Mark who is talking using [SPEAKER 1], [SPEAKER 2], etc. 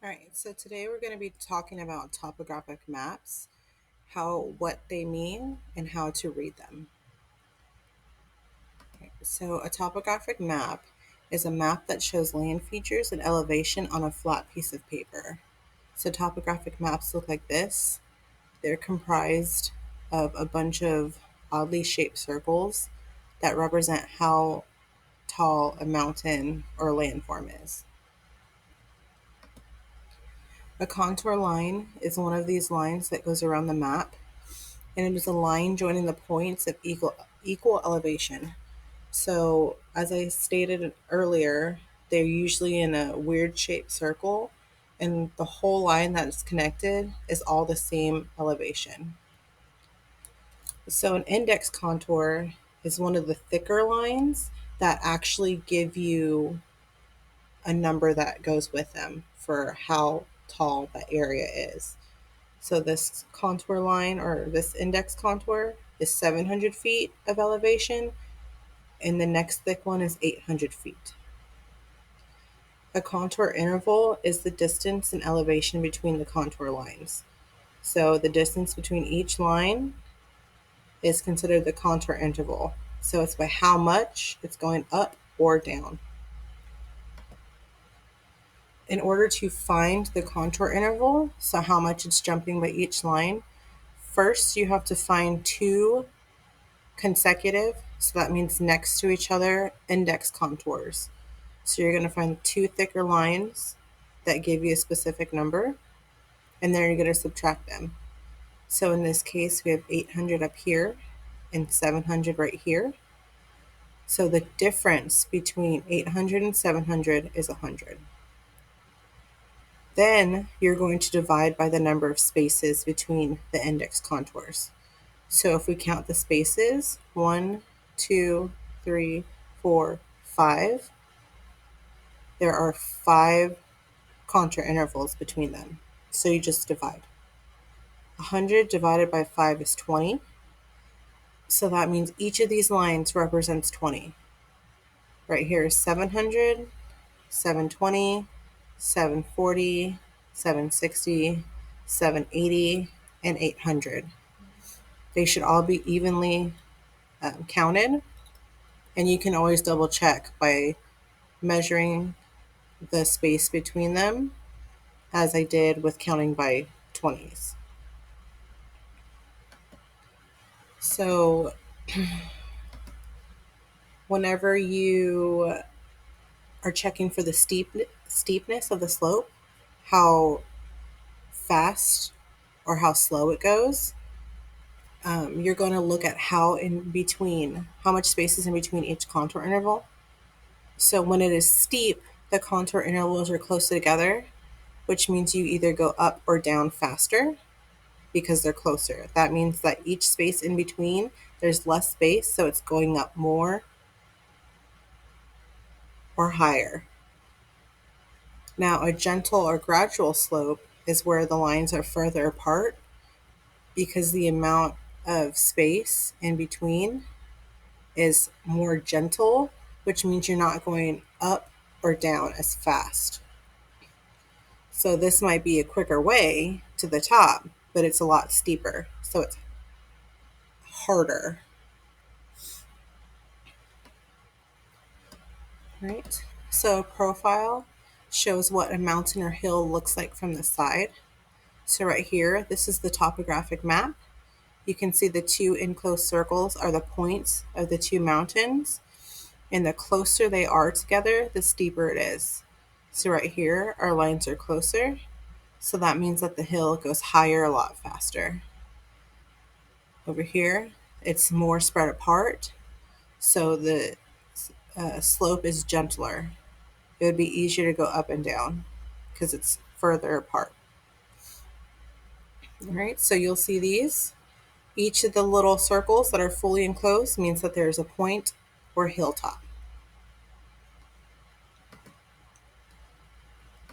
[SPEAKER 1] All right, so today we're going to be talking about topographic maps, what they mean, and how to read them. Okay, so a topographic map is a map that shows land features and elevation on a flat piece of paper. So topographic maps look like this. They're comprised of a bunch of oddly shaped circles that represent how tall a mountain or landform is. A contour line is one of these lines that goes around the map, and it is a line joining the points of equal elevation. So, as I stated earlier, they're usually in a weird shaped circle, and the whole line that is connected is all the same elevation. So, an index contour is one of the thicker lines that actually give you a number that goes with them for how tall the area is. So this contour line or this index contour is 700 feet of elevation, and the next thick one is 800 feet. A contour interval is the distance and elevation between the contour lines. So the distance between each line is considered the contour interval. So it's by how much it's going up or down. In order to find the contour interval, so how much it's jumping by each line, first you have to find two consecutive, so that means next to each other, index contours. So you're going to find two thicker lines that give you a specific number, and then you're going to subtract them. So in this case, we have 800 up here and 700 right here. So the difference between 800 and 700 is 100. Then you're going to divide by the number of spaces between the index contours. So if we count the spaces, 1, 2, 3, 4, 5, there are 5 contour intervals between them. So you just divide. 100 divided by 5 is 20. So that means each of these lines represents 20. Right here is 700, 720, 740, 760, 780, and 800. They should all be evenly counted, and you can always double check by measuring the space between them, as I did with counting by 20s. So whenever you are checking for the steepness of the slope, how fast or how slow it goes, you're going to look at how much space is in between each contour interval. So when it is steep, the contour intervals are close together, which means you either go up or down faster because they're closer. That means that each space in between, there's less space, so it's going up more or higher. Now, a gentle or gradual slope is where the lines are further apart because the amount of space in between is more gentle, which means you're not going up or down as fast. So this might be a quicker way to the top, but it's a lot steeper, so it's harder. Right? So a profile shows what a mountain or hill looks like from the side. So right here, this is the topographic map. You can see the two enclosed circles are the points of the two mountains, and the closer they are together, the steeper it is. So right here, our lines are closer, so that means that the hill goes higher a lot faster. Over here, it's more spread apart, so the slope is gentler. It would be easier to go up and down because it's further apart. All right, so you'll see these. Each of the little circles that are fully enclosed means that there's a point or hilltop.